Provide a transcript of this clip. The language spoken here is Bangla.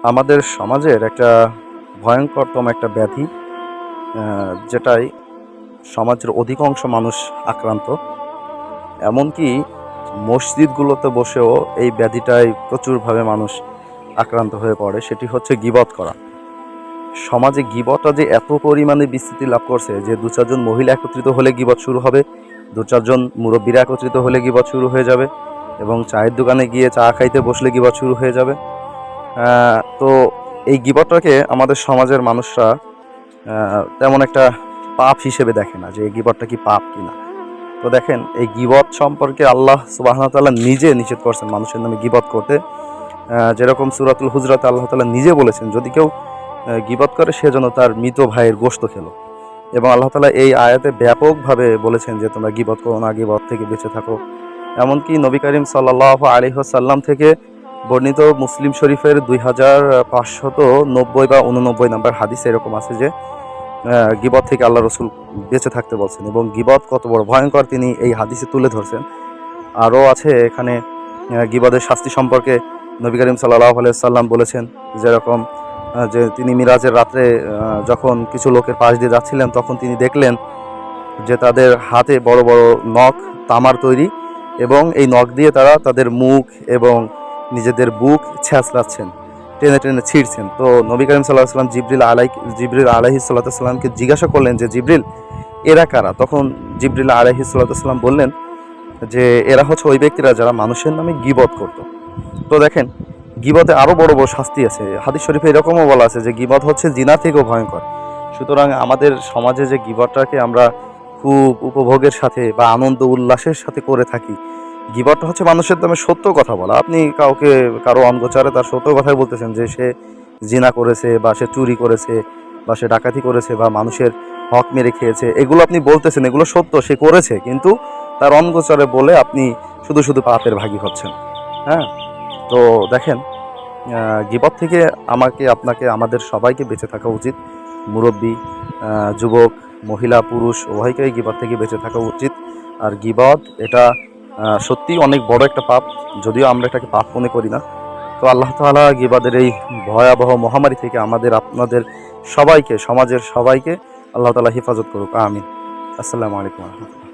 আমাদের সমাজের একটা ভয়ঙ্করতম একটা ব্যাধি, যেটাই সমাজের অধিকাংশ মানুষ আক্রান্ত। এমনকি মসজিদগুলোতে বসেও এই ব্যাধিটায় প্রচুরভাবে মানুষ আক্রান্ত হয়ে পড়ে। সেটি হচ্ছে গীবত করা। সমাজে গীবতটা যে এত পরিমাণে বিস্তৃতি লাভ করছে যে 2-4 জন মহিলা একত্রিত হলে গীবত শুরু হবে, 2-4 জন মুরব্বীরা একত্রিত হলে গীবত শুরু হয়ে যাবে, এবং চায়ের দোকানে গিয়ে চা খাইতে বসলে গীবত শুরু হয়ে যাবে। তো এই গীবতটাকে আমাদের সমাজের মানুষরা তেমন একটা পাপ হিসেবে দেখে না, যে এই গীবতটা কি পাপ কিনা। তো দেখেন, এই গীবত সম্পর্কে আল্লাহ সুবহানাহু ওয়া তাআলা নিজে নিষেধ করছেন মানুষের নামে গীবত করতে। যেরকম সূরাতুল হুজরাতে আল্লাহ তাআলা নিজে বলেছেন, যদি কেউ গীবত করে সে যেন তার মৃত ভাইয়ের গোশত খেলো। এবং আল্লাহ তাআলা এই আয়াতে ব্যাপকভাবে বলেছেন যে তোমরা গীবত করো না, গীবত থেকে বেঁচে থাকো। এমনকি নবী করিম সাল্লাল্লাহু আলাইহি ওয়াসাল্লাম থেকে বর্ণিত মুসলিম শরীফের 2590 বা 89 নম্বর হাদিস এরকম আছে যে গীবত থেকে আল্লাহ রসুল বেঁচে থাকতে বলছেন, এবং গীবত কত বড় ভয়ঙ্কর তিনি এই হাদিসে তুলে ধরছেন। আরও আছে এখানে গীবতের শাস্তি সম্পর্কে নবী করিম সাল্লাল্লাহু আলাইহি ওয়াসাল্লাম বলেছেন, যেরকম যে তিনি মিরাজের রাত্রে যখন কিছু লোকের পাশ দিয়ে যাচ্ছিলেন, তখন তিনি দেখলেন যে তাদের হাতে বড় বড় নখ, তামার তৈরি, এবং এই নখ দিয়ে তারা তাদের মুখ এবং নিজেদের বুক ছ্যাঁচড়াচ্ছেন, টেনে টেনে ছিঁড়ছেন। তো নবী করিম সাল্লাল্লাহু আলাইহি ওয়াসাল্লাম জিবরিল আলাইহিস সালামকে জিজ্ঞাসা করলেন যে জিবরিল, এরা কারা? তখন জিবরিল আলাইহিস সালাম বললেন যে এরা হচ্ছে ওই ব্যক্তিরা যারা মানুষের নামে গীবত করত। তো দেখেন, গীবতে আরও বড় বড় শাস্তি আছে। হাদিস শরীফে এরকমও বলা আছে যে গীবত হচ্ছে জিনা থেকেও ভয়ঙ্কর। সুতরাং আমাদের সমাজে যে গীবতটাকে আমরা খুব উপভোগের সাথে বা আনন্দ উল্লাসের সাথে করে থাকি, গীবতটা হচ্ছে মানুষের নামে সত্য কথা বলা। আপনি কারো অনগোচরে তার সত্য কথাই বলতেছেন যে সে জিনা করেছে, বা সে চুরি করেছে, বা সে ডাকাতি করেছে, বা মানুষের হক মেরে খেয়েছে, এগুলো আপনি বলতেছেন, এগুলো সত্য, সে করেছে, কিন্তু তার অনগোচরে বলে আপনি শুধু শুধু পাপের ভাগী হচ্ছেন। হ্যাঁ, তো দেখেন, গীবত থেকে আমাকে, আপনাকে, আমাদের সবাইকে বেঁচে থাকা উচিত। মুরব্বী, যুবক, মহিলা, পুরুষ উভয়কেই গীবত থেকে বেঁচে থাকা উচিত। আর গীবত এটা সত্যিই অনেক বড় একটা পাপ, যদিও আমরা এটাকে পাপ মনে করি না। তো আল্লাহ তাআলা গীবতের এই ভয়াবহ মহামারী থেকে আমাদের, আপনাদের সবাইকে, সমাজের সবাইকে আল্লাহ তাআলা হেফাজত করুক। আমিন। আসসালামু আলাইকুম ওয়া রাহমাতুল্লাহ।